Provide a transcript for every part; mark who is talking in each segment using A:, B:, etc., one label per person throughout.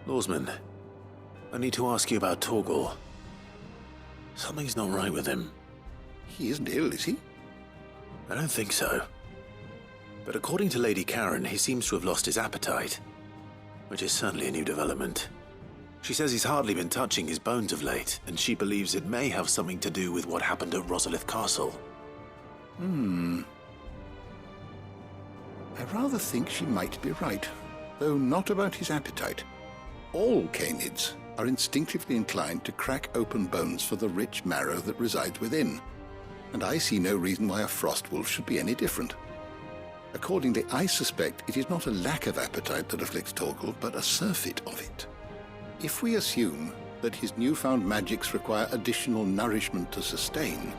A: Lawsman, I need to ask you about Torgal. Something's not right with him.
B: He isn't ill, is he?
A: I don't think so. But according to Lady Karen, he seems to have lost his appetite, which is certainly a new development. She says he's hardly been touching his bones of late, and she believes it may have something to do with what happened at Rosalith Castle.
B: I rather think she might be right, though not about his appetite. All canids are instinctively inclined to crack open bones for the rich marrow that resides within, and I see no reason why a frost wolf should be any different. Accordingly, I suspect it is not a lack of appetite that afflicts Torgal, but a surfeit of it. If we assume that his newfound magics require additional nourishment to sustain,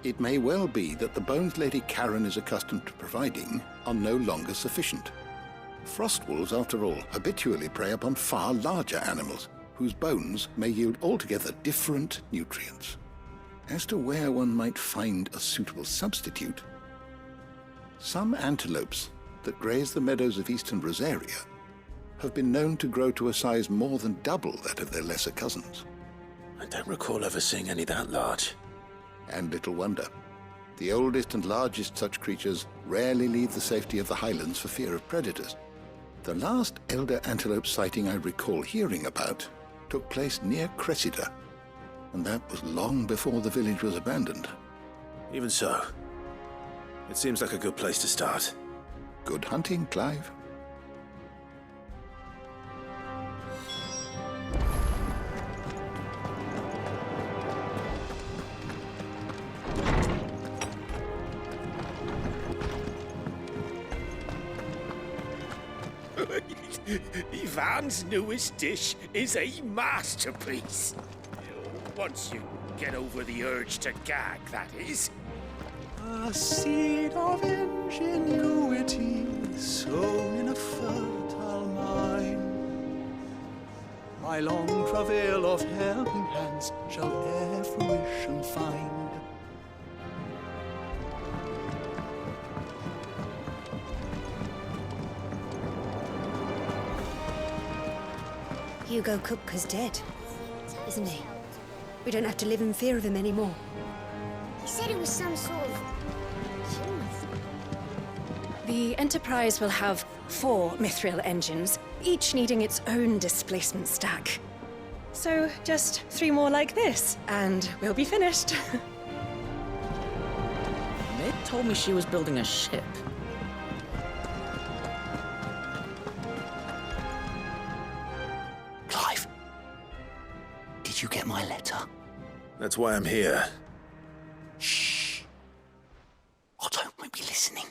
B: it may well be that the bones Lady Karen is accustomed to providing are no longer sufficient. Frost wolves, after all, habitually prey upon far larger animals, whose bones may yield altogether different nutrients. As to where one might find a suitable substitute, some antelopes that graze the meadows of eastern Rosaria have been known to grow to a size more than double that of their lesser cousins.
A: I don't recall ever seeing any that large.
B: And little wonder. The oldest and largest such creatures rarely leave the safety of the highlands for fear of predators. The last elder antelope sighting I recall hearing about took place near Cressida, and that was long before the village was abandoned.
A: Even so, it seems like a good place to start.
B: Good hunting, Clive.
C: Ivan's newest dish is a masterpiece. Once you get over the urge to gag, that is.
D: A seed of ingenuity sown in a fertile mind. My long travail of helping hands shall e'er fruition find.
E: Hugo Kupka's dead, isn't he? We don't have to live in fear of him anymore.
F: He said it was some sort of...
G: The Enterprise will have 4 mithril engines, each needing its own displacement stack. So just 3 more like this, and we'll be finished.
H: Ned told me she was building a ship.
I: Clive, did you get my letter?
A: That's why I'm here.
I: Shh. Otto won't be listening.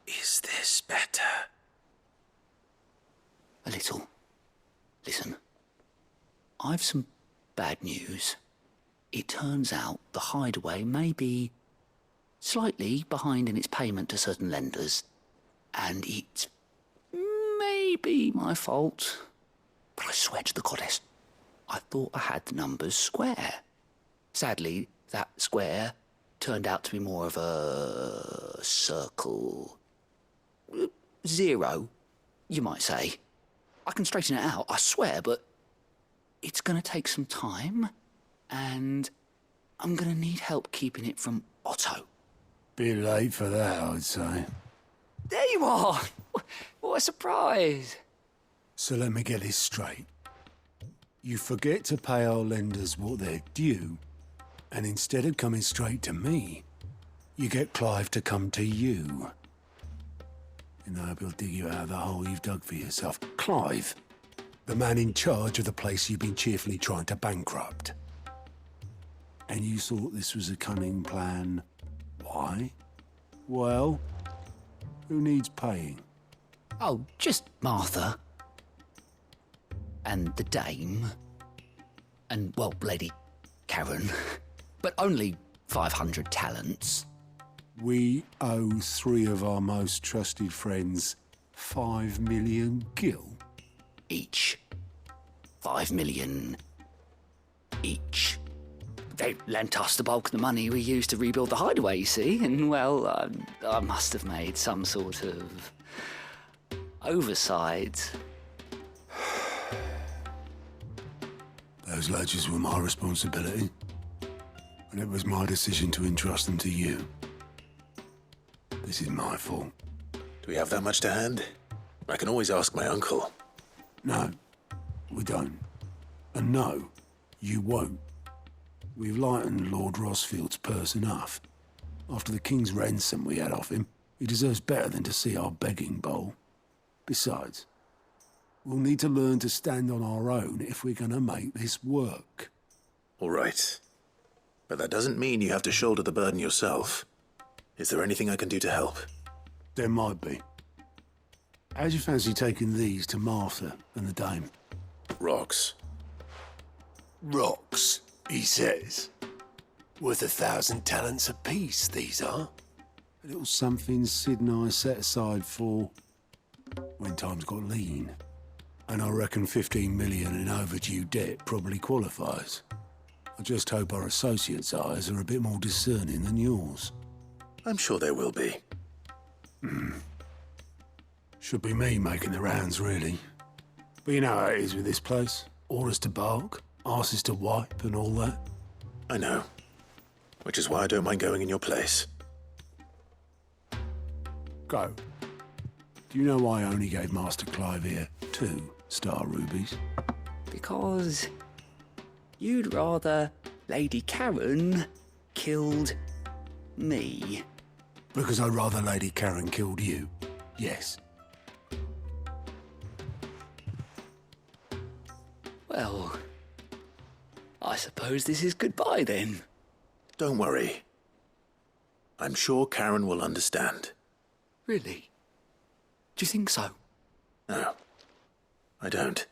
A: Is this better?
I: A little. Listen, I've some bad news. It turns out the Hideaway may be slightly behind in its payment to certain lenders, and it may be my fault. But I swear to the goddess, I thought I had the numbers square. Sadly, that square turned out to be more of a circle. 0, you might say. I can straighten it out, I swear, but it's going to take some time, and I'm going to need help keeping it from Otto.
D: Bit late for that, I'd say.
I: There you are! What a surprise!
D: So let me get this straight. You forget to pay our lenders what they're due, and instead of coming straight to me, you get Clive to come to you. And I hope he'll dig you out of the hole you've dug for yourself. Clive, the man in charge of the place you've been cheerfully trying to bankrupt. And you thought this was a cunning plan. Why? Well, who needs paying?
I: Oh, just Martha. And the dame. And, well, Lady Karen. But only 500 talents.
D: We owe 3 of our most trusted friends 5 million gil.
I: Each. 5 million each. They lent us the bulk of the money we used to rebuild the Hideaway, you see, and, well, I must have made some sort of oversides.
D: Those ledgers were my responsibility, and it was my decision to entrust them to you. This is my fault.
A: Do we have that much to hand? I can always ask my uncle.
D: No, we don't. And no, you won't. We've lightened Lord Rosfield's purse enough. After the king's ransom we had off him, he deserves better than to see our begging bowl. Besides, we'll need to learn to stand on our own if we're gonna make this work.
A: All right. But that doesn't mean you have to shoulder the burden yourself. Is there anything I can do to help?
D: There might be. How'd you fancy taking these to Martha and the dame?
A: Rocks.
D: Rocks, he says. Worth 1,000 talents apiece, these are. A little something Sid and I set aside for when times got lean. And I reckon 15 million in overdue debt probably qualifies. I just hope our associates' eyes are a bit more discerning than yours.
A: I'm sure there will be.
D: Should be me making the rounds, really. But you know how it is with this place. Orders to bark, arses to wipe and all that.
A: I know. Which is why I don't mind going in your place.
D: Go. Do you know why I only gave Master Clive here 2 star rubies?
I: Because you'd rather Lady Karen killed me.
D: Because I'd rather Lady Karen killed you. Yes.
I: Well, I suppose this is goodbye then.
A: Don't worry. I'm sure Karen will understand.
I: Really? Do you think so?
A: No, I don't.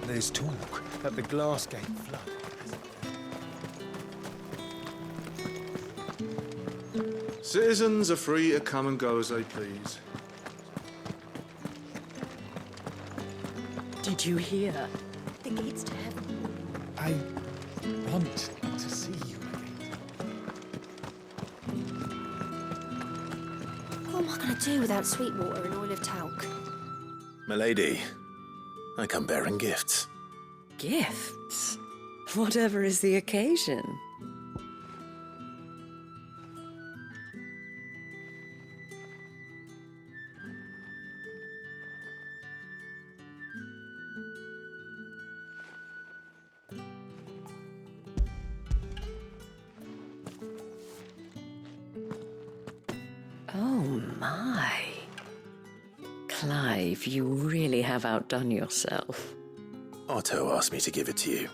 J: There's talk that the Glassgate flood.
K: Citizens are free to come and go as they please.
H: Did you hear?
E: The gates to heaven.
J: I want to see you again.
F: What am I going to do without sweet water and oil of talc?
A: Milady, I come bearing gifts.
G: Gifts? Whatever is the occasion. Oh my. Clive, you really have outdone yourself.
A: Otto asked me to give it to you.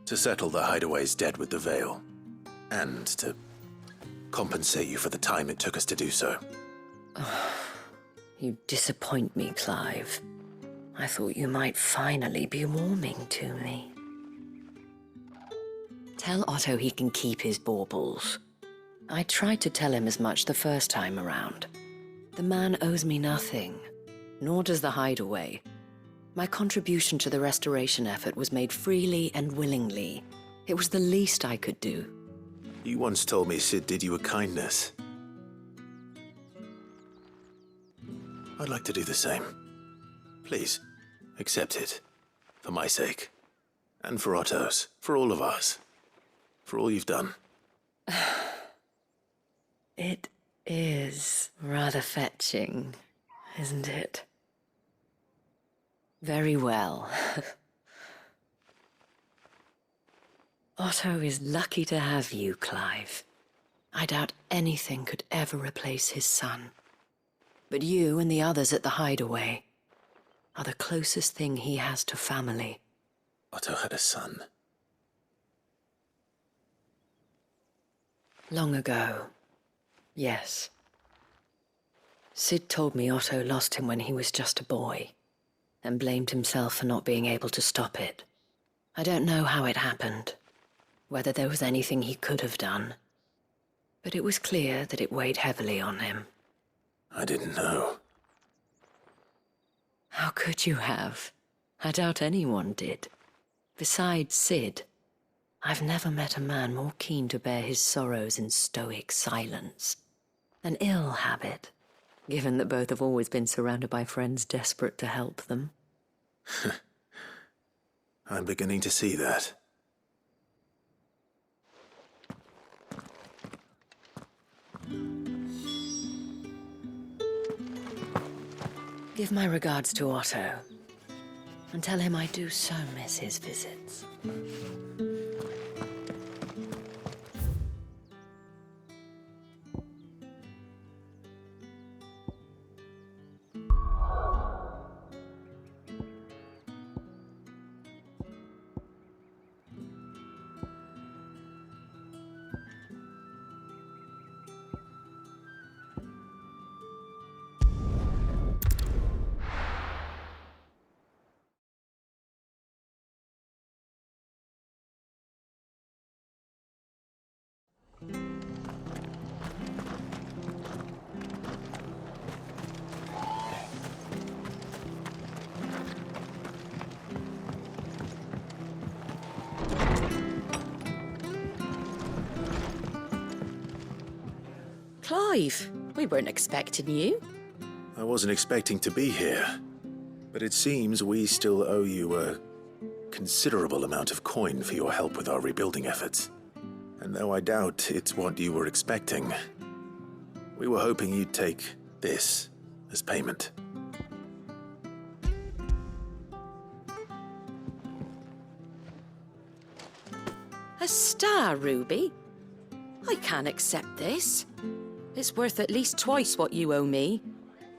A: To settle the Hideaway's debt with the Veil. And to compensate you for the time it took us to do so.
G: You disappoint me, Clive. I thought you might finally be warming to me. Tell Otto he can keep his baubles. I tried to tell him as much the first time around. The man owes me nothing, nor does the Hideaway. My contribution to the restoration effort was made freely and willingly. It was the least I could do.
A: You once told me Sid did you a kindness. I'd like to do the same. Please, accept it. For my sake. And for Otto's. For all of us. For all you've done.
G: It is rather fetching, isn't it? Very well. Otto is lucky to have you, Clive. I doubt anything could ever replace his son. But you and the others at the Hideaway are the closest thing he has to family.
A: Otto had a son.
G: Long ago, yes. Sid told me Otto lost him when he was just a boy, and blamed himself for not being able to stop it. I don't know how it happened, whether there was anything he could have done, but it was clear that it weighed heavily on him.
A: I didn't know.
G: How could you have? I doubt anyone did. Besides Sid, I've never met a man more keen to bear his sorrows in stoic silence. An ill habit, given that both have always been surrounded by friends desperate to help them.
A: I'm beginning to see that.
G: Give my regards to Otto, and tell him I do so miss his visits.
H: Clive, we weren't expecting you.
A: I wasn't expecting to be here, but it seems we still owe you a considerable amount of coin for your help with our rebuilding efforts. And though I doubt it's what you were expecting, we were hoping you'd take this as payment.
H: A star ruby? I can't accept this. It's worth at least twice what you owe me.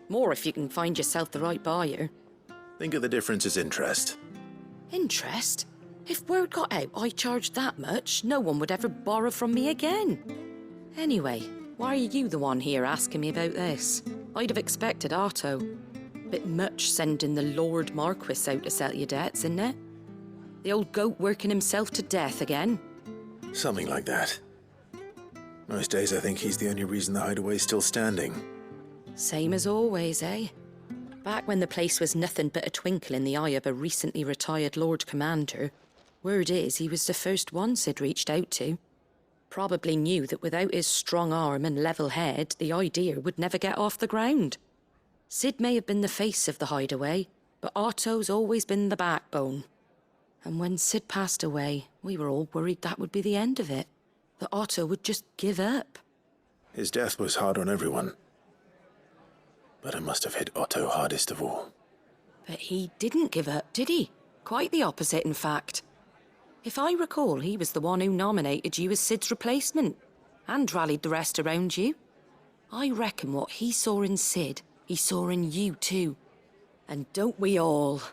H: More if you can find yourself the right buyer.
A: Think of the difference as interest.
H: Interest? If word got out I charged that much, no one would ever borrow from me again. Anyway, why are you the one here asking me about this? I'd have expected Otto. Bit much sending the Lord Marquis out to settle your debts, isn't it? The old goat working himself to death again.
A: Something like that. Most days I think he's the only reason the Hideaway's still standing.
H: Same as always, eh? Back when the place was nothing but a twinkle in the eye of a recently retired Lord Commander, word is he was the first one Sid reached out to. Probably knew that without his strong arm and level head, the idea would never get off the ground. Sid may have been the face of the Hideaway, but Otto's always been the backbone. And when Sid passed away, we were all worried that would be the end of it. That Otto would just give up.
A: His death was hard on everyone. But it must have hit Otto hardest of all.
H: But he didn't give up, did he? Quite the opposite, in fact. If I recall, he was the one who nominated you as Sid's replacement, and rallied the rest around you. I reckon what he saw in Sid, he saw in you too. And don't we all?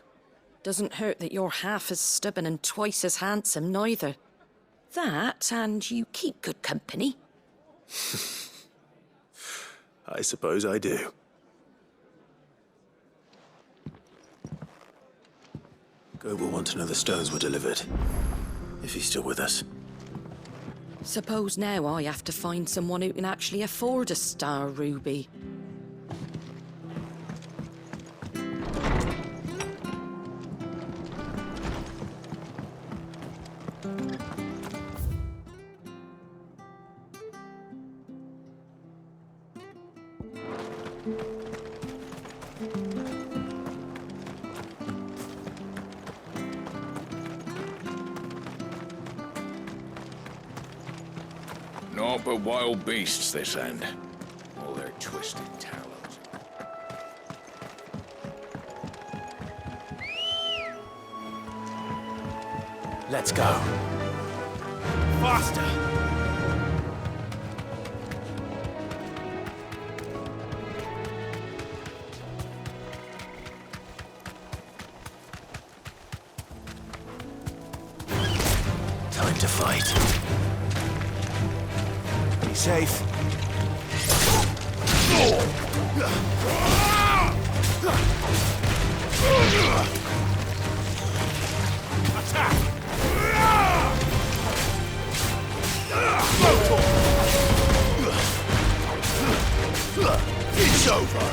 H: Doesn't hurt that you're half as stubborn and twice as handsome, neither. That, and you keep good company.
A: I suppose I do. Goat will want to know the stones were delivered, if he's still with us.
H: Suppose now I have to find someone who can actually afford a star ruby.
L: Naught but wild beasts, this end. All their twisted talons.
J: Let's go.
C: faster!
A: Time to fight. Be safe.
C: Attack!
A: It's over.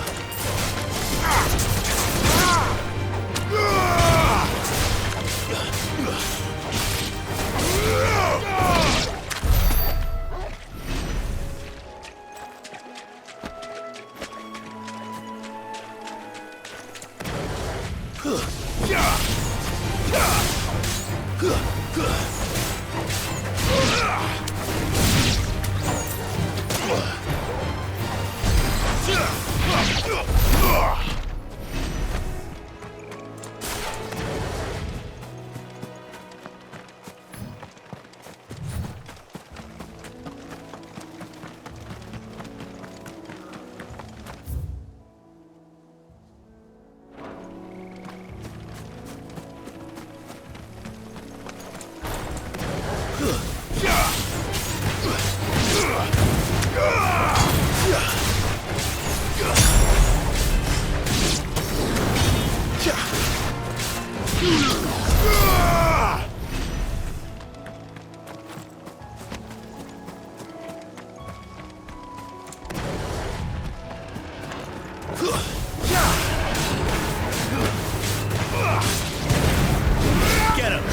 A: Get him!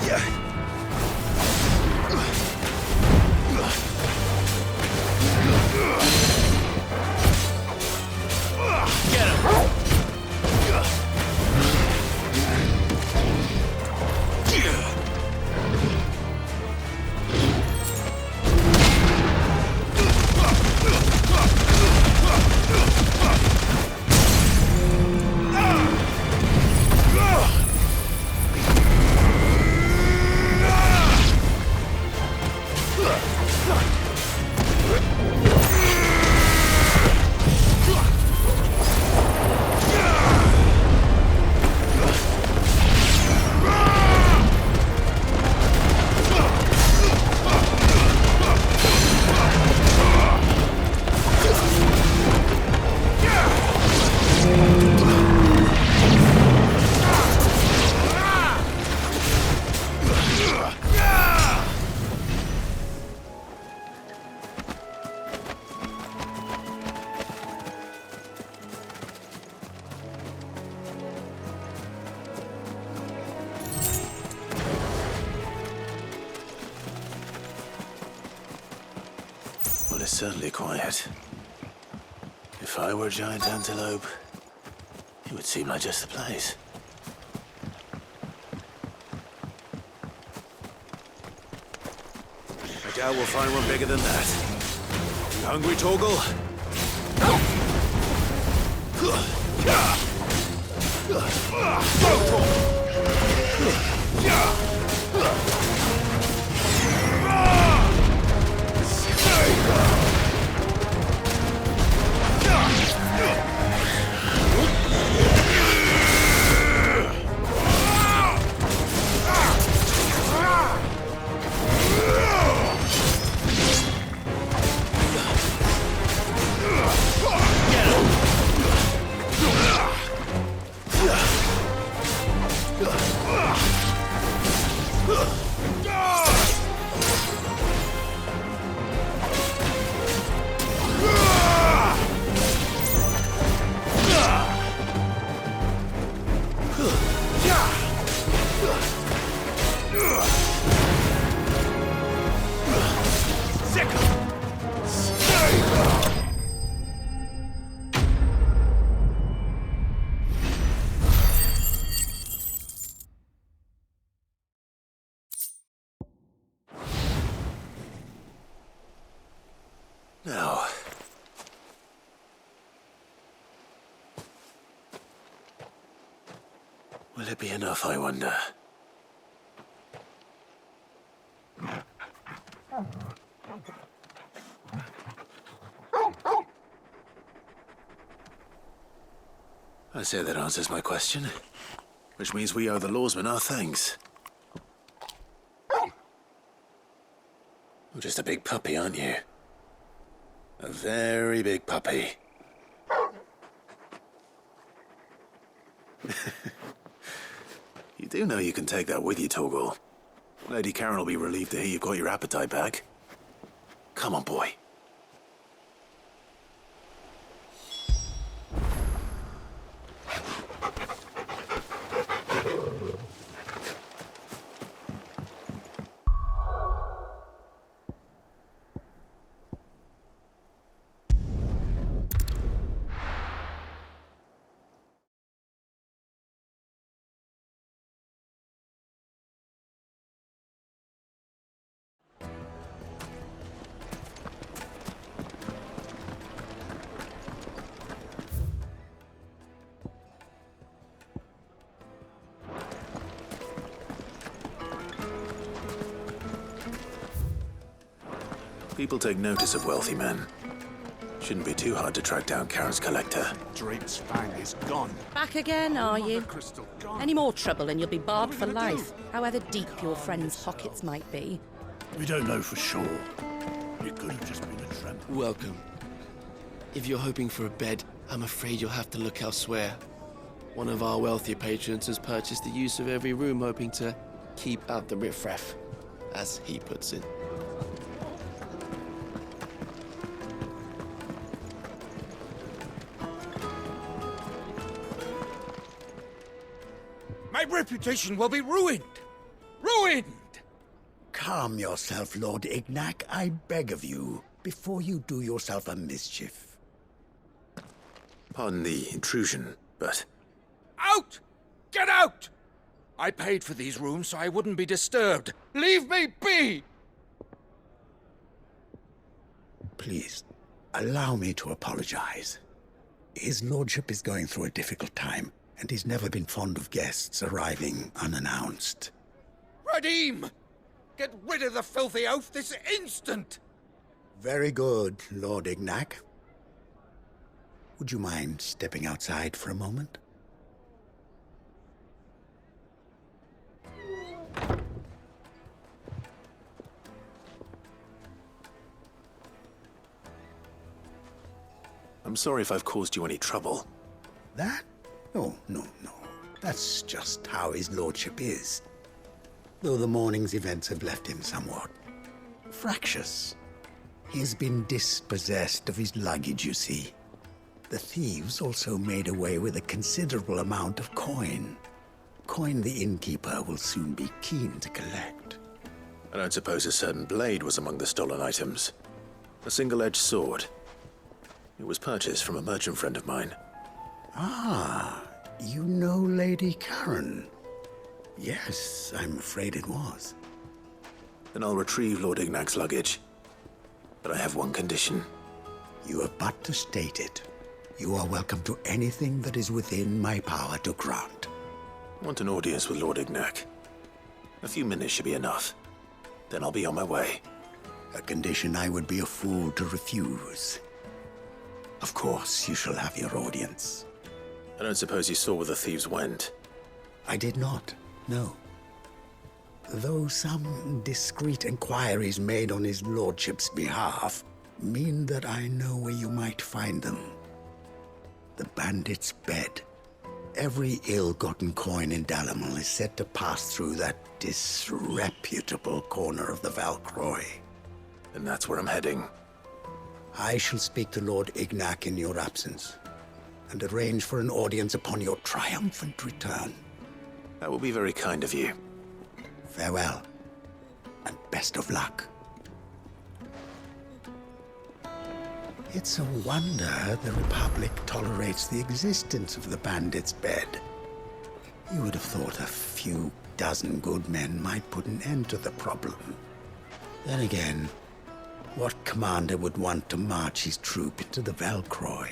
A: Get him! Well, it's certainly quiet. If I were a giant antelope, it would seem like just the place. I doubt we'll find one bigger than that. You hungry, Torgal? Now, will it be enough, I wonder? I say that answers my question. Which means we owe the lawsman our thanks. You're just a big puppy, aren't you? A very big puppy. You do know you can take that with you, Torgal. Lady Karen will be relieved to hear you've got your appetite back. Come on, boy. People take notice of wealthy men. Shouldn't be too hard to track down Karen's collector.
B: Drake's fang is gone.
H: Back again, are you?
B: Crystal gone.
H: Any more trouble and you'll be barred for life, however deep your friend's pockets might be.
M: We don't know for sure. It could have just been a tramp.
N: Welcome. If you're hoping for a bed, I'm afraid you'll have to look elsewhere. One of our wealthier patrons has purchased the use of every room, hoping to keep out the riffraff, as he puts it.
C: My reputation will be ruined! Ruined!
M: Calm yourself, Lord Ignac, I beg of you, before you do yourself a mischief.
A: Pardon the intrusion, but...
C: Out! Get out! I paid for these rooms so I wouldn't be disturbed. Leave me be!
M: Please, allow me to apologize. His lordship is going through a difficult time, and he's never been fond of guests arriving unannounced.
C: Radim! Get rid of the filthy oaf this instant!
M: Very good, Lord Ignac. Would you mind stepping outside for a moment?
A: I'm sorry if I've caused you any trouble.
M: That? Oh, no. That's just how his lordship is. Though the morning's events have left him somewhat fractious. He has been dispossessed of his luggage, you see. The thieves also made away with a considerable amount of coin. Coin the innkeeper will soon be keen to collect.
A: I don't suppose a certain blade was among the stolen items. A single-edged sword. It was purchased from a merchant friend of mine.
M: Ah, you know Lady Karen? Yes, I'm afraid it was.
A: Then I'll retrieve Lord Ignac's luggage. But I have one condition.
M: You have but to state it. You are welcome to anything that is within my power to grant.
A: I want an audience with Lord Ignac. A few minutes should be enough. Then I'll be on my way.
M: A condition I would be a fool to refuse. Of course, you shall have your audience.
A: I don't suppose you saw where the thieves went.
M: I did not, no. Though some discreet inquiries made on his lordship's behalf mean that I know where you might find them. The bandit's bed. Every ill-gotten coin in Dalamel is said to pass through that disreputable corner of the Valcroy.
A: And that's where I'm heading.
M: I shall speak to Lord Ignac in your absence, and arrange for an audience upon your triumphant return.
A: That will be very kind of you.
M: Farewell, and best of luck. It's a wonder the Republic tolerates the existence of the bandit's bed. You would have thought a few dozen good men might put an end to the problem. Then again, what commander would want to march his troop into the Valcroy?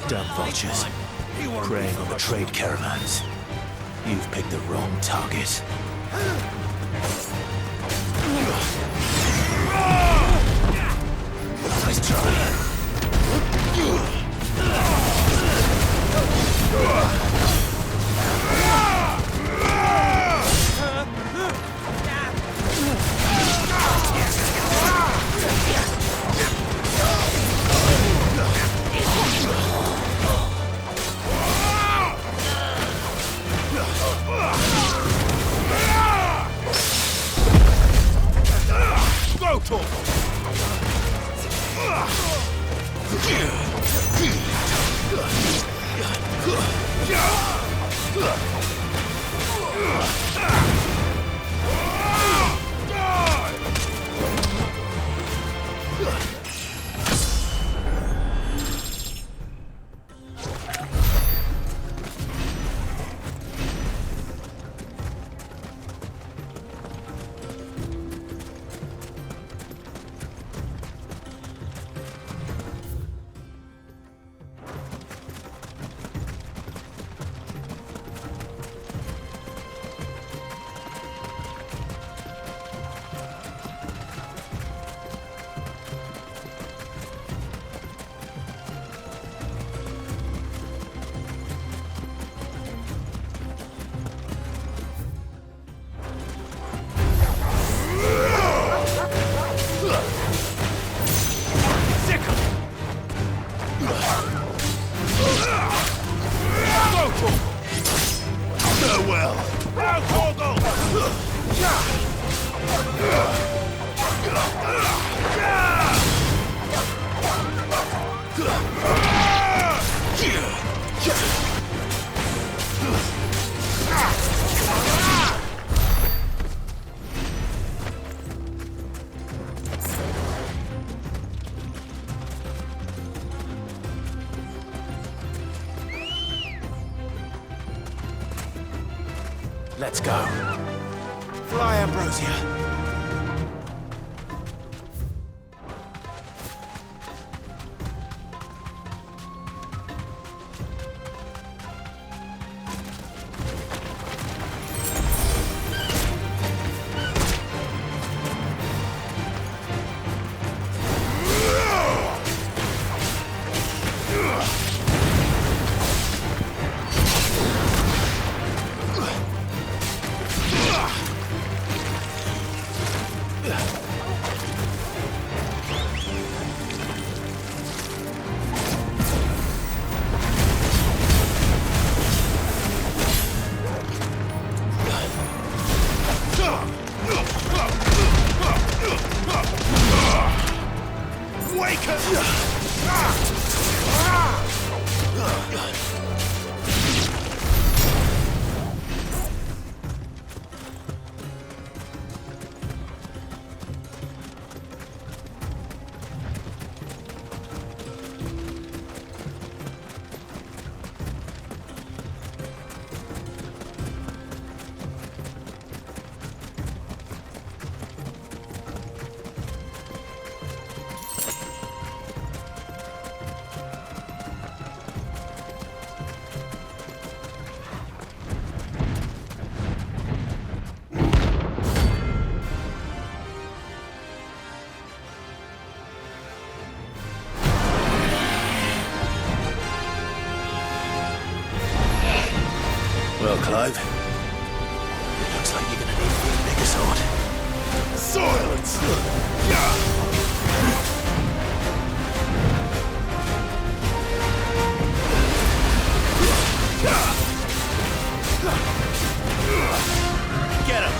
A: Damn vultures. Preying on the trade caravans. You've picked the wrong target. Nice try.
C: Go, Torgo!
A: Let's go. Fly, Ambrosia. Well, Clive, it looks like you're gonna need a bigger sword.
C: Silence!
A: Get him!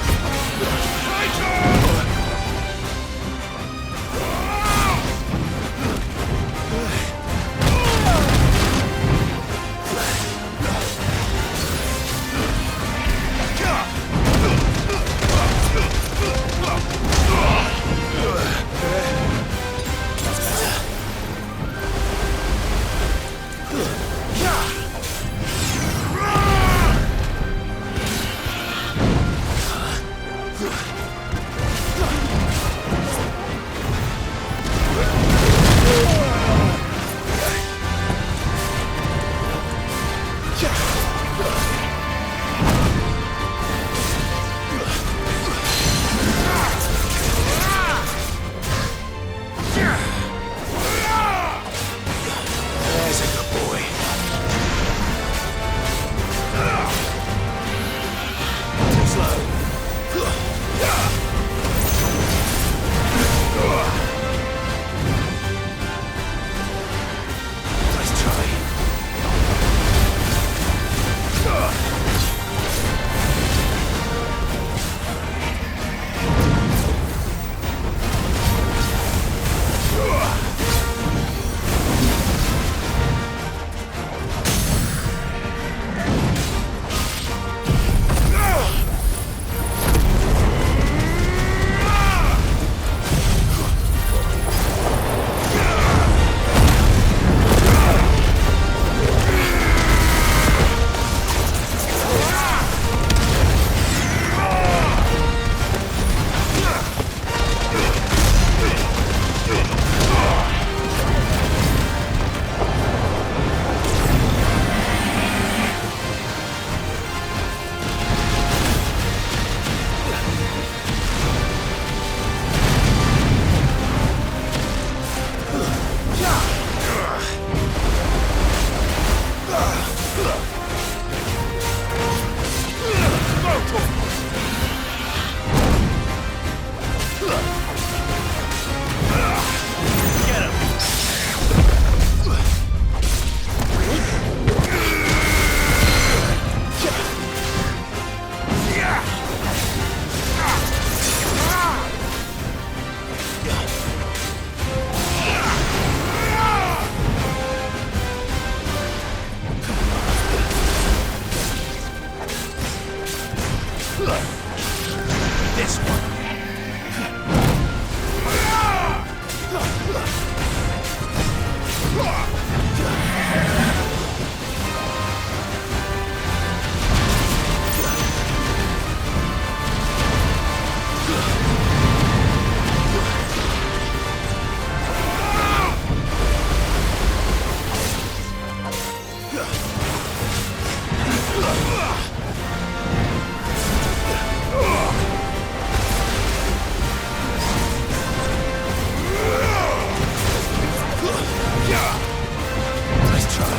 A: Nice try.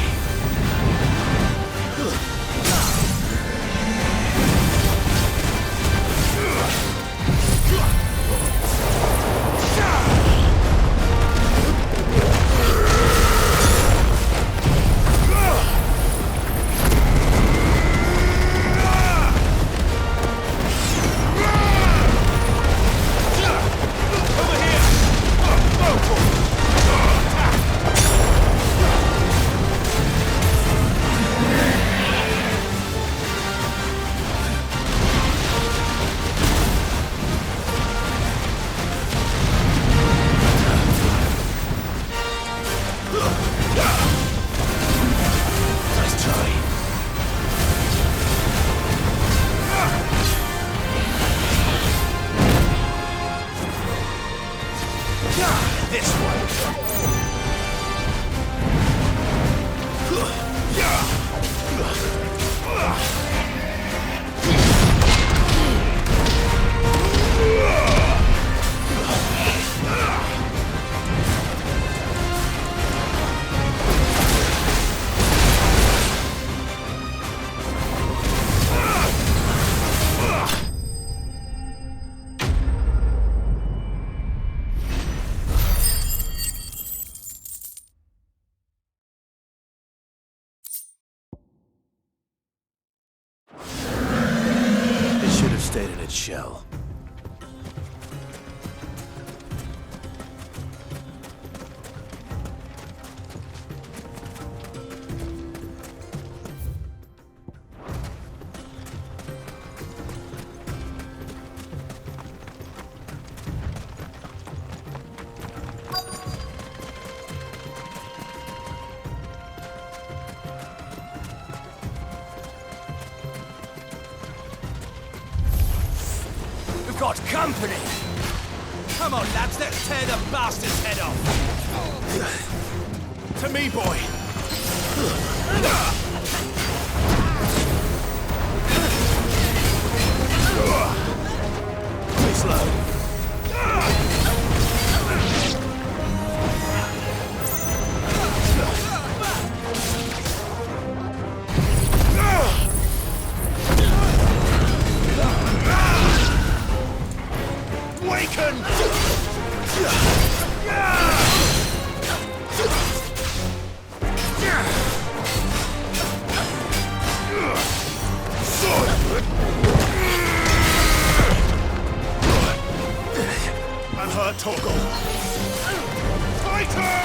A: Nice try. This It should have stayed in its shell.
O: Got company! Come on, lads, let's tear the bastard's head off! To me, boy! Too slow.
C: Awaken! Unhurt, Torgal. Fighter!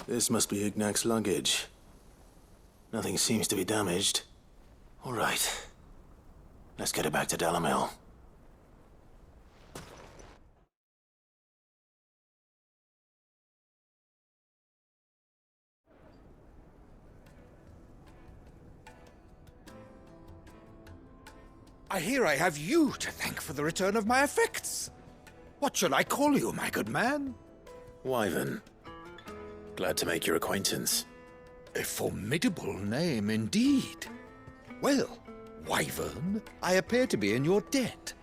A: This must be Ignac's luggage. Nothing seems to be damaged. All right. Let's get it back to Dalamil.
P: I hear I have you to thank for the return of my effects. What shall I call you, my good man?
A: Wyvern. Glad to make your acquaintance.
P: A formidable name indeed. Well, Wyvern, I appear to be in your debt.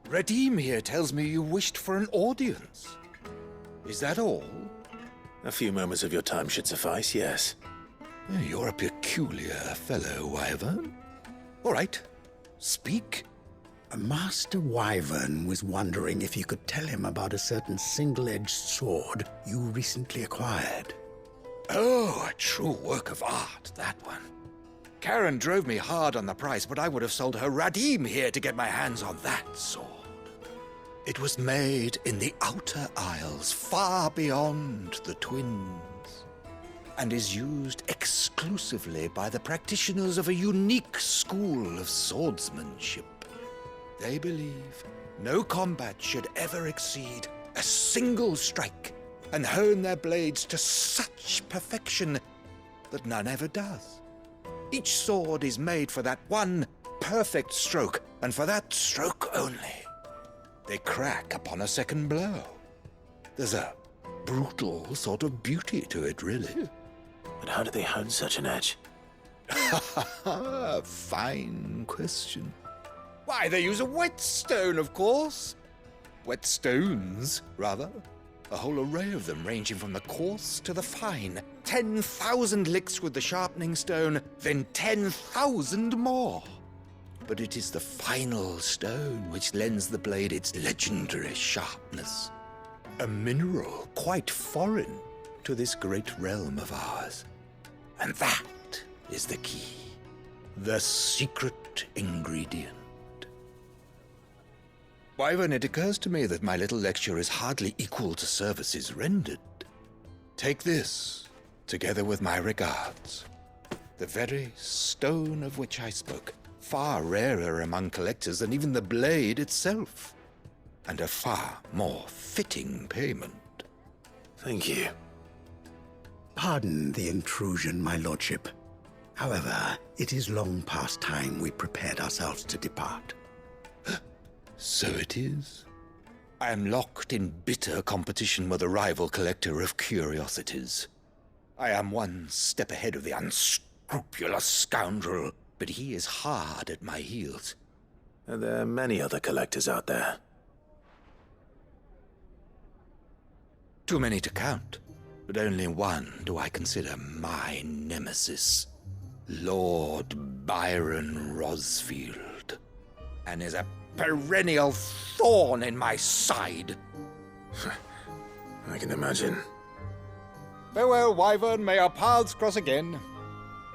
P: Redeem here tells me you wished for an audience. Is that all?
A: A few moments of your time should suffice, yes.
P: You're a peculiar fellow, Wyvern. All right, speak.
M: Master Wyvern was wondering if you could tell him about a certain single-edged sword you recently acquired.
P: Oh, a true work of art, that one. Karen drove me hard on the price, but I would have sold her Radim here to get my hands on that sword. It was made in the Outer Isles, far beyond the Twins, and is used exclusively by the practitioners of a unique school of swordsmanship. They believe no combat should ever exceed a single strike, and hone their blades to such perfection that none ever does. Each sword is made for that one perfect stroke, and for that stroke only. They crack upon a second blow. There's a brutal sort of beauty to it, really.
A: But how do they hone such an edge?
P: Fine question. Why, they use a whetstone, of course. Whetstones, rather. A whole array of them, ranging from the coarse to the fine. 10,000 licks with the sharpening stone, then 10,000 more. But it is the final stone which lends the blade its legendary sharpness. A mineral quite foreign to this great realm of ours. And that is the key. The secret ingredient. Wyvern, it occurs to me that my little lecture is hardly equal to services rendered. Take this, together with my regards. The very stone of which I spoke, far rarer among collectors than even the blade itself, and a far more fitting payment.
A: Thank you.
M: Pardon the intrusion, my lordship. However, it is long past time we prepared ourselves to depart.
P: So it is. I am locked in bitter competition with a rival collector of curiosities. I am one step ahead of the unscrupulous scoundrel, but he is hard at my heels.
A: And there are many other collectors out there.
P: Too many to count, but only one do I consider my nemesis. Lord Byron Rosfield. And is a perennial thorn in my side.
A: I can imagine.
P: Farewell, Wyvern. May our paths cross again.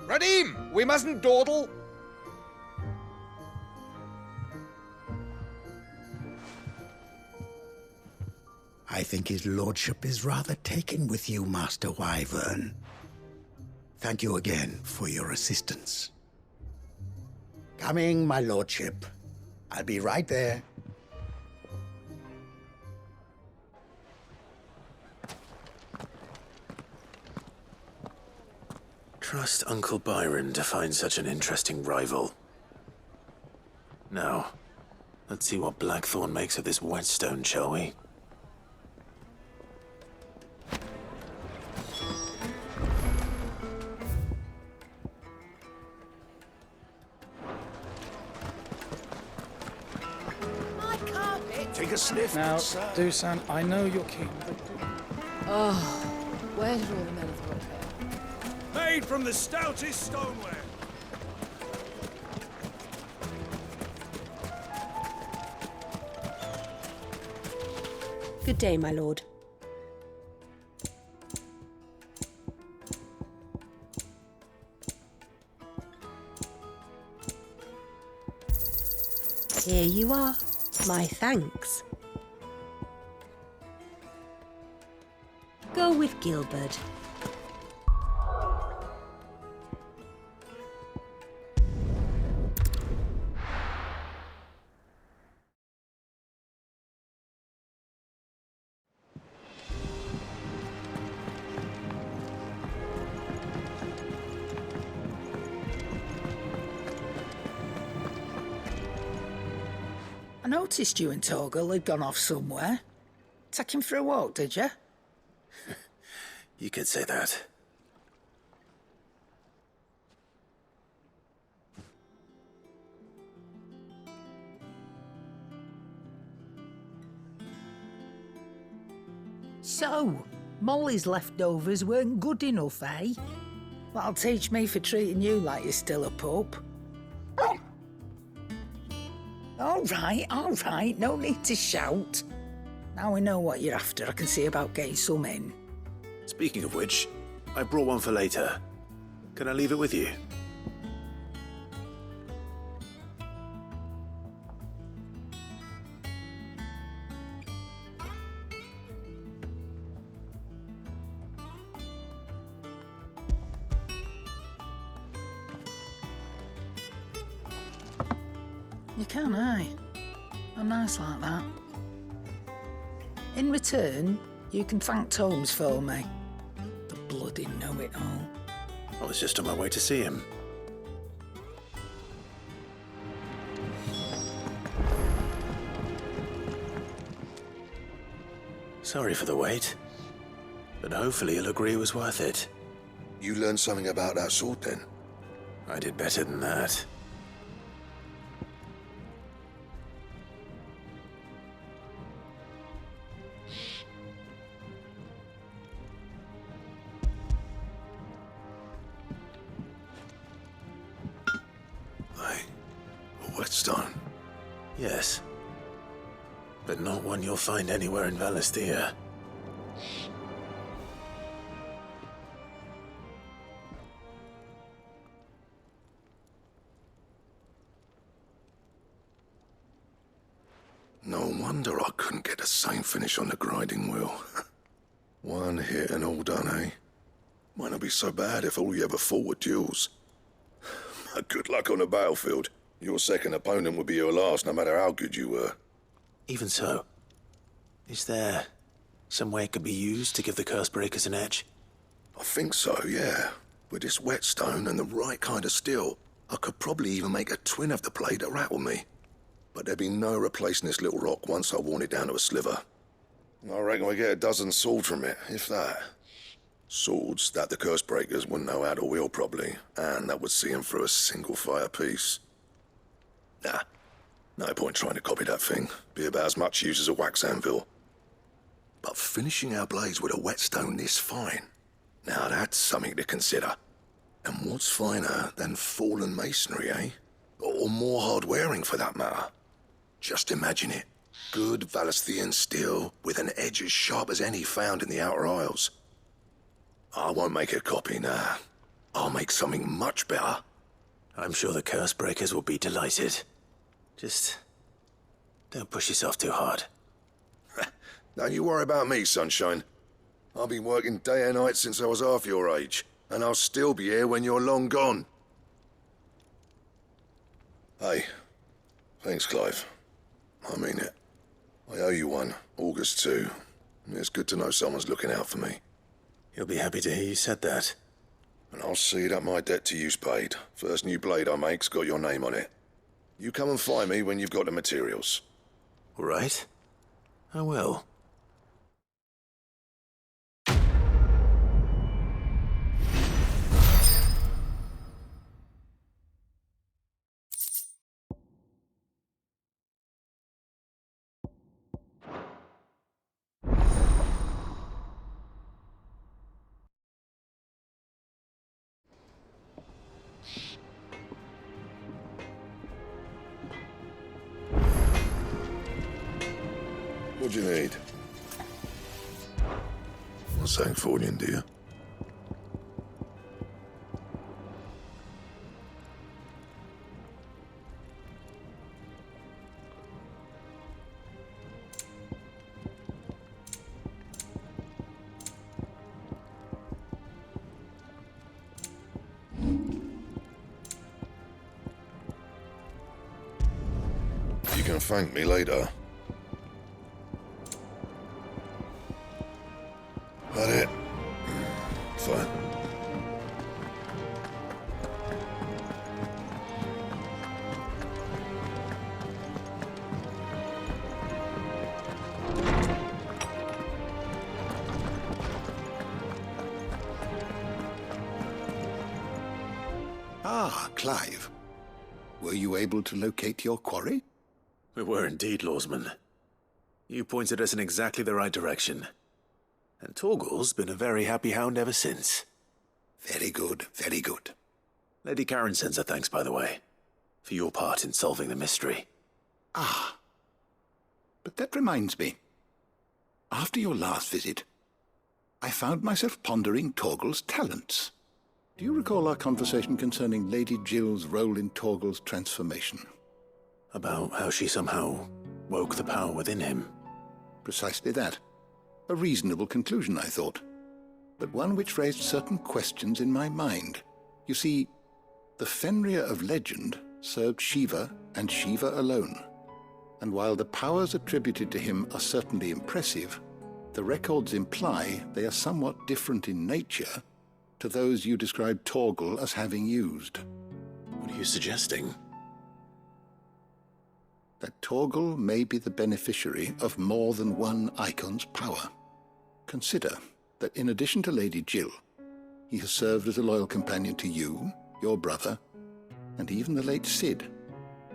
P: Radim, we mustn't dawdle.
M: I think his lordship is rather taken with you, Master Wyvern. Thank you again for your assistance. Coming, my lordship. I'll be right there.
A: Trust Uncle Byron to find such an interesting rival. Now, let's see what Blackthorn makes of this whetstone, shall we?
C: Take a sniff.
Q: Now, Dusan, I know you're keen, but...
H: Oh, where did all the men of the
C: Made from the stoutest stoneware.
E: Good day, my lord. Here you are. My thanks. Go with Gilbert.
R: I noticed you and Torgal had gone off somewhere. Take him for a walk, did you?
A: You could say that.
R: So, Molly's leftovers weren't good enough, eh? That'll teach me for treating you like you're still a pup. All right, no need to shout. Now we know what you're after, I can see about getting some in.
A: Speaking of which, I brought one for later. Can I leave it with you?
R: You can, eh? I'm nice like that. In return, you can thank Tomes for me. The bloody know-it-all.
A: I was just on my way to see him. Sorry for the wait, but hopefully he'll agree it was worth it.
S: You learned something about that sword, then?
A: I did better than that.
S: Whetstone?
A: Yes. But not one you'll find anywhere in Valisthea.
S: No wonder I couldn't get the same finish on the grinding wheel. One hit and all done, eh? Might not be so bad if all you ever fought were duels. Good luck on the battlefield. Your second opponent would be your last, no matter how good you were.
A: Even so, is there some way it could be used to give the Cursebreakers an edge?
S: I think so, yeah. With this whetstone and the right kind of steel, I could probably even make a twin of the blade that rattled me. But there'd be no replacing this little rock once I worn it down to a sliver. I reckon we get a dozen swords from it, if that. Swords that the Cursebreakers wouldn't know how to wield properly, and that would see them through a single fire piece. Nah, no point trying to copy that thing. Be about as much use as a wax anvil. But finishing our blades with a whetstone this fine, now that's something to consider. And what's finer than fallen masonry, eh? Or more hard-wearing, for that matter. Just imagine it. Good Valisthean steel with an edge as sharp as any found in the Outer Isles. I won't make a copy, nah. I'll make something much better.
A: I'm sure the Cursebreakers will be delighted. Just don't push yourself too hard.
S: Don't you worry about me, sunshine. I've been working day and night since I was half your age, and I'll still be here when you're long gone. Hey, thanks, Clive. I mean it. I owe you one, August too. It's good to know someone's looking out for me.
A: He'll be happy to hear you said that.
S: And I'll see that my debt to you's paid. First new blade I make's got your name on it. You come and find me when you've got the materials.
A: All right. I will.
S: What do you need? Not saying fortune, do you? You can thank me later. That it? Fine.
B: Clive, were you able to locate your quarry?
A: We were indeed, Lawsman. You pointed us in exactly the right direction. And Torgal's been a very happy hound ever since.
B: Very good, very good.
A: Lady Karen sends her thanks, by the way, for your part in solving the mystery.
B: Ah. But that reminds me. After your last visit, I found myself pondering Torgal's talents. Do you recall our conversation concerning Lady Jill's role in Torgal's transformation?
A: About how she somehow woke the power within him.
B: Precisely that. A reasonable conclusion, I thought, but one which raised certain questions in my mind. You see, the Fenrir of legend served Shiva and Shiva alone, and while the powers attributed to him are certainly impressive, the records imply they are somewhat different in nature to those you described Torgal as having used.
A: What are you suggesting?
B: That Torgal may be the beneficiary of more than one icon's power. Consider that in addition to Lady Jill, he has served as a loyal companion to you, your brother, and even the late Cid.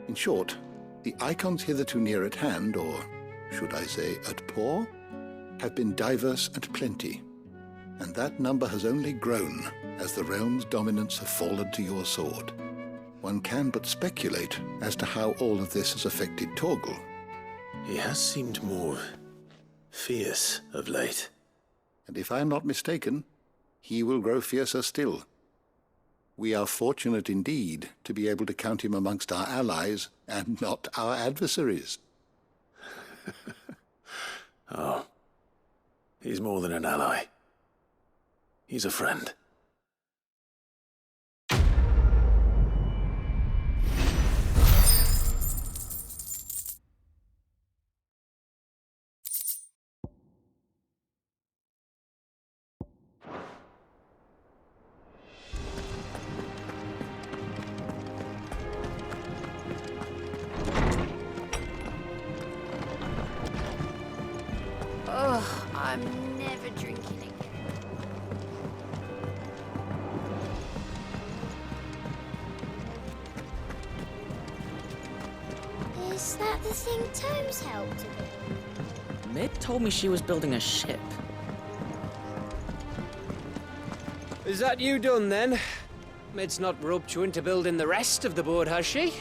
B: In short, the icons hitherto near at hand, or should I say at paw, have been diverse and plenty, and that number has only grown as the realm's dominance have fallen to your sword. One can but speculate as to how all of this has affected Torgal.
A: He has seemed more fierce of late.
B: And if I am not mistaken, he will grow fiercer still. We are fortunate indeed to be able to count him amongst our allies and not our adversaries.
A: Oh, he's more than an ally. He's a friend.
F: I'm never drinking again. Is that the thing Tomes helped to build?
H: Mid told me she was building a ship.
T: Is that you done then? Mid's not roped you into building the rest of the board, has she?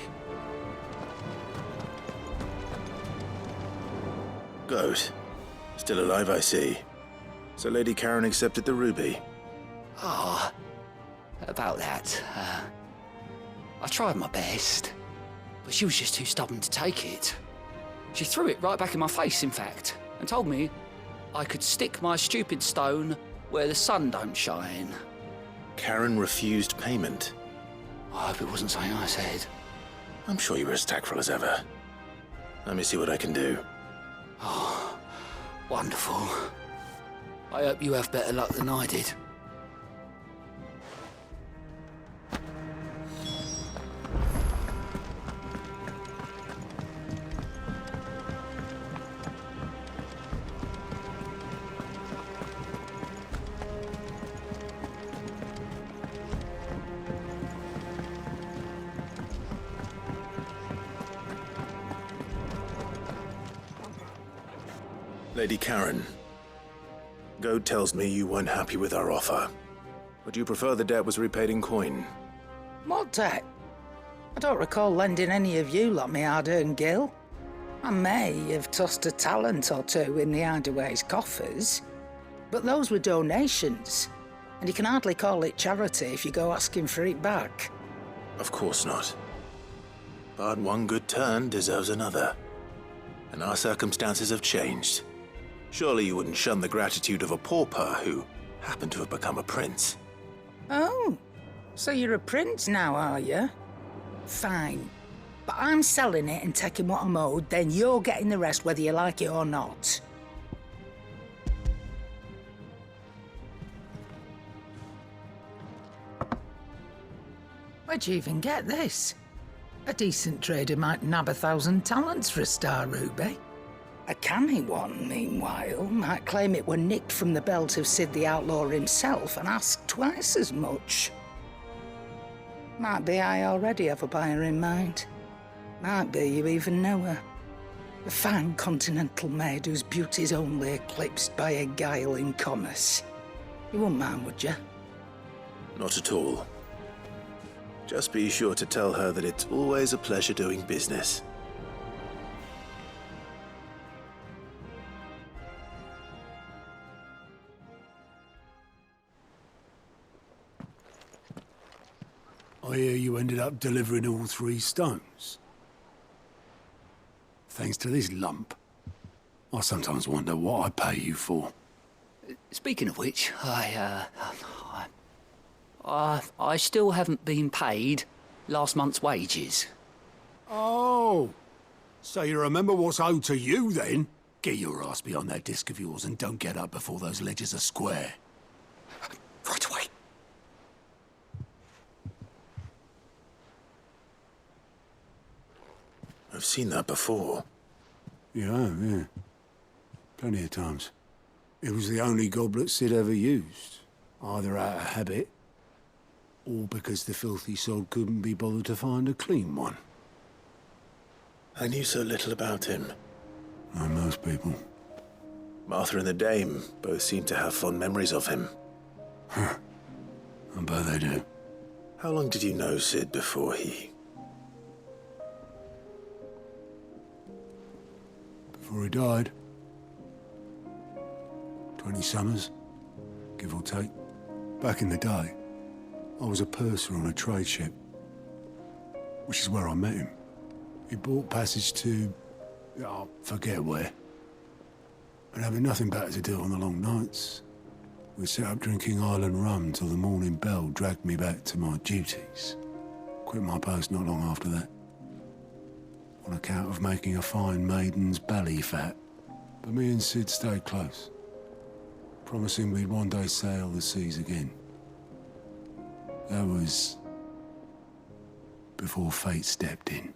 A: Goat. Still alive, I see. So Lady Karen accepted the ruby.
I: Ah, about that. I tried my best, but she was just too stubborn to take it. She threw it right back in my face, in fact, and told me I could stick my stupid stone where the sun don't shine.
A: Karen refused payment.
I: I hope it wasn't something I said.
A: I'm sure you were as tactful as ever. Let me see what I can do.
I: Oh, wonderful. I hope you have better luck than I did.
A: Lady Karen, Goad tells me you weren't happy with our offer. Would you prefer the debt was repaid in coin?
R: What debt? I don't recall lending any of you like me hard-earned gil. I may have tossed a talent or two in the Hideaway's coffers, but those were donations, and you can hardly call it charity if you go asking for it back.
A: Of course not. But one good turn deserves another. And our circumstances have changed. Surely you wouldn't shun the gratitude of a pauper who happened to have become a prince.
R: Oh, so you're a prince now, are you? Fine. But I'm selling it and taking what I'm owed, then you're getting the rest whether you like it or not. Where'd you even get this? A decent trader might nab 1,000 talents for a star ruby. A canny one, meanwhile, might claim it were nicked from the belt of Cid the Outlaw himself and ask twice as much. Might be I already have a buyer in mind. Might be you even know her. A fine continental maid whose beauty's only eclipsed by a guile in commerce. You wouldn't mind, would you?
A: Not at all. Just be sure to tell her that it's always a pleasure doing business.
D: I hear you ended up delivering all 3 stones. Thanks to this lump. I sometimes wonder what I pay you for.
I: Speaking of which, I still haven't been paid last month's wages.
D: Oh, so you remember what's owed to you then? Get your ass behind that disc of yours and don't get up before those ledgers are square.
I: Right away.
A: I've seen that before.
D: Yeah. Plenty of times. It was the only goblet Sid ever used, either out of habit, or because the filthy sod couldn't be bothered to find a clean one.
A: I knew so little about him.
D: Like most people.
A: Martha and the Dame both seem to have fond memories of him.
D: I bet they do.
A: How long did you know Sid before he...
D: Before he died? 20 summers, give or take. Back in the day, I was a purser on a trade ship, which is where I met him. He bought passage to... I forget where. And having nothing better to do on the long nights, we sat up drinking island rum till the morning bell dragged me back to my duties. Quit my post not long after that, on account of making a fine maiden's belly fat. But me and Sid stayed close, promising we'd one day sail the seas again. That was before fate stepped in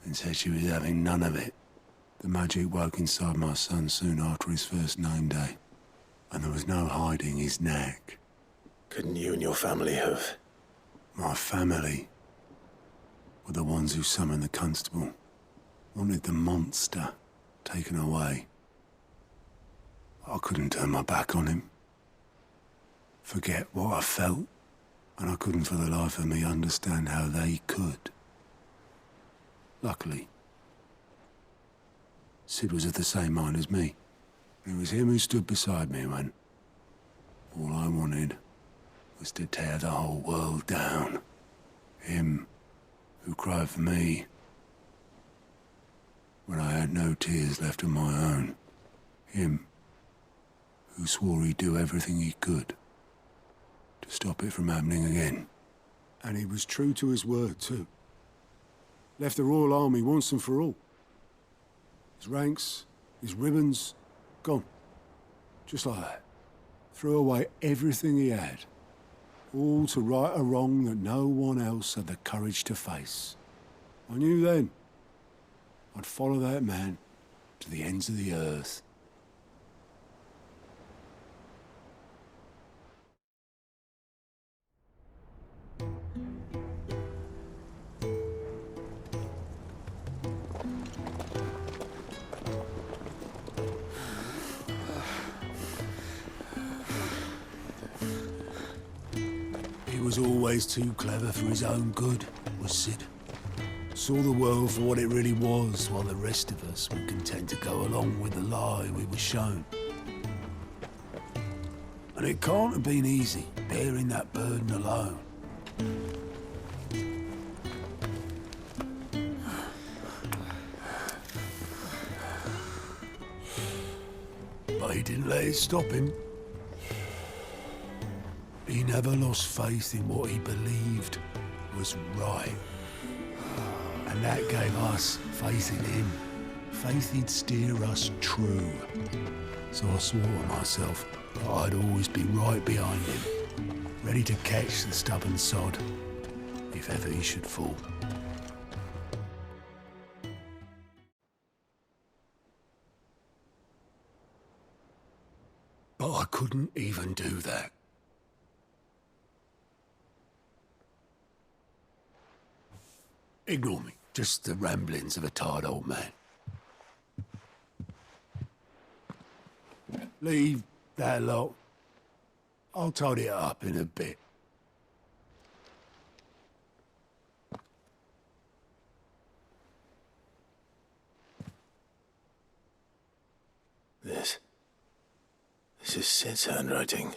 D: and said she was having none of it. The magic woke inside my son soon after his first name day, and there was no hiding his knack.
A: Couldn't you and your family have...
D: My family were the ones who summoned the constable, wanted the monster taken away. I couldn't turn my back on him, forget what I felt, and I couldn't for the life of me understand how they could. Luckily, Sid was of the same mind as me. It was him who stood beside me when all I wanted was to tear the whole world down. Him who cried for me when I had no tears left of my own. Him who swore he'd do everything he could to stop it from happening again. And he was true to his word, too. Left the Royal Army once and for all. His ranks, his ribbons, gone. Just like that. Threw away everything he had. All to right a wrong that no one else had the courage to face. I knew then I'd follow that man to the ends of the earth. He was always too clever for his own good, was Sid. Saw the world for what it really was, while the rest of us were content to go along with the lie we were shown. And it can't have been easy, bearing that burden alone. But he didn't let it stop him. He never lost faith in what he believed was right. And that gave us faith in him. Faith he'd steer us true. So I swore to myself that I'd always be right behind him, ready to catch the stubborn sod, if ever he should fall. But I couldn't even do that. Ignore me. Just the ramblings of a tired old man. Leave that lot. I'll tidy it up in a bit.
A: This is Sid's handwriting.